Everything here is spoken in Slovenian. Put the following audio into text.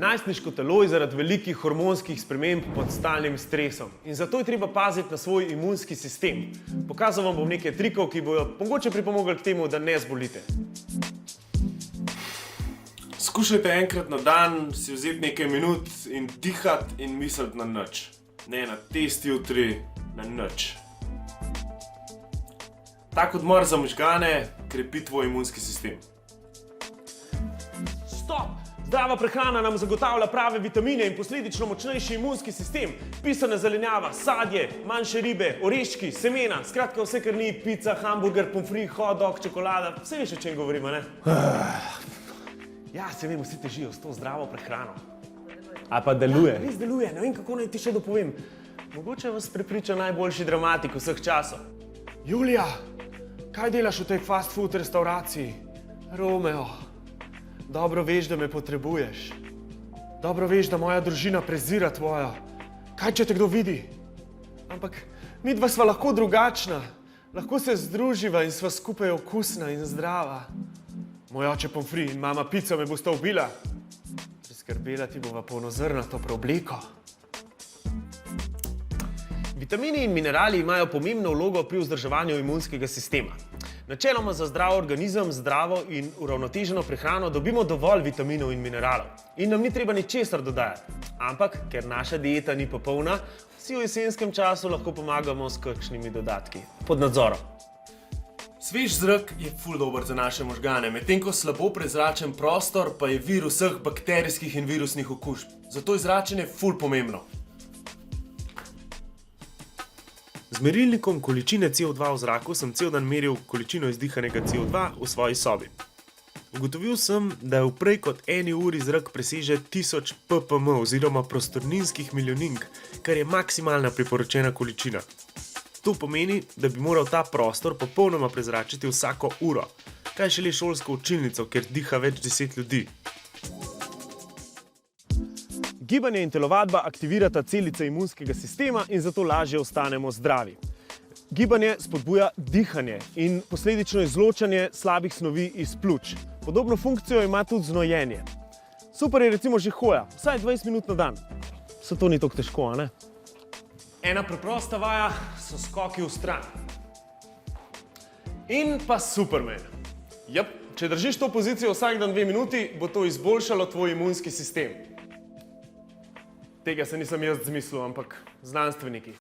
Najstniško telo je zaradi velikih hormonskih sprememb pod stalnim stresom in zato je treba paziti na svoj imunski sistem. Pokazal vam bom nekaj trikov, ki bojo mogoče pripomogli k temu, da ne zbolite. Skušajte enkrat na dan si vzeti nekaj minut in dihati in misliti na nič. Ne na test jutri, na nič. Tak odmor za možgane krepi tvoj imunski sistem. Stop! Zdrava prehrana nam zagotavlja prave vitamine in posledično močnejši imunski sistem. Pisana zelenjava, sadje, manjše ribe, oreščki, semena, skratka vse, kar ni pica, hamburger, pomfrit, hot dog, čokolada. Vse veš, o čem govorimo, ne? Ja, se vem, vsi težijo s to zdravo prehrano. A pa deluje. Ja, res deluje, ne vem, kako naj ti še dopovem. Mogoče vas prepriča najboljši dramatik vseh časov. Julija, kaj delaš v tej fast food restauraciji? Romeo, dobro veš, da me potrebuješ. Dobro veš, da moja družina prezira tvojo. Kaj, če te kdo vidi? Ampak midva sva lahko drugačna. Lahko se združiva in sva skupaj okusna in zdrava. Moj oče pomfrit in mama pico me bosta ubila. Priskrbela ti bova polnozrnato preobleko. Vitamini in minerali imajo pomembno vlogo pri vzdrževanju imunskega sistema. Načeloma za zdrav organizem, zdravo in uravnoteženo prehrano dobimo dovolj vitaminov in mineralov. In nam ni treba ničesar dodajati. Ampak, ker naša dieta ni popolna, si v jesenskem času lahko pomagamo s kakšnimi dodatki. Pod nadzorom. Svež zrak je ful dober za naše možgane, medtem ko slabo prezračen prostor pa je vir vseh bakterijskih in virusnih okužb. Zato je zračenje ful pomembno. Z merilnikom količine CO2 v zraku sem cel dan meril količino izdihanega CO2 v svoji sobi. Ugotovil sem, da v prej kot 1 uri zrak preseže 1000 ppm oziroma prostorninskih milijonink, kar je maksimalna priporočena količina. To pomeni, da bi moral ta prostor popolnoma prezračiti vsako uro. Kaj šele šolsko učilnico, ker diha več 10 ljudi. Gibanje in telovadba aktivirata celice imunskega sistema in zato lažje ostanemo zdravi. Gibanje spodbuja dihanje in posledično izločanje slabih snovi iz pljuč. Podobno funkcijo ima tudi znojenje. Super je recimo že hoja, vsaj 20 minut na dan. Se to ni tako težko, a ne? Ena preprosta vaja so skoki v stran. In pa Superman. Jep, če držiš to pozicijo vsak dan 2 minuti, bo to izboljšalo tvoj imunski sistem. Tega se nisem jaz zmislil, ampak znanstveniki.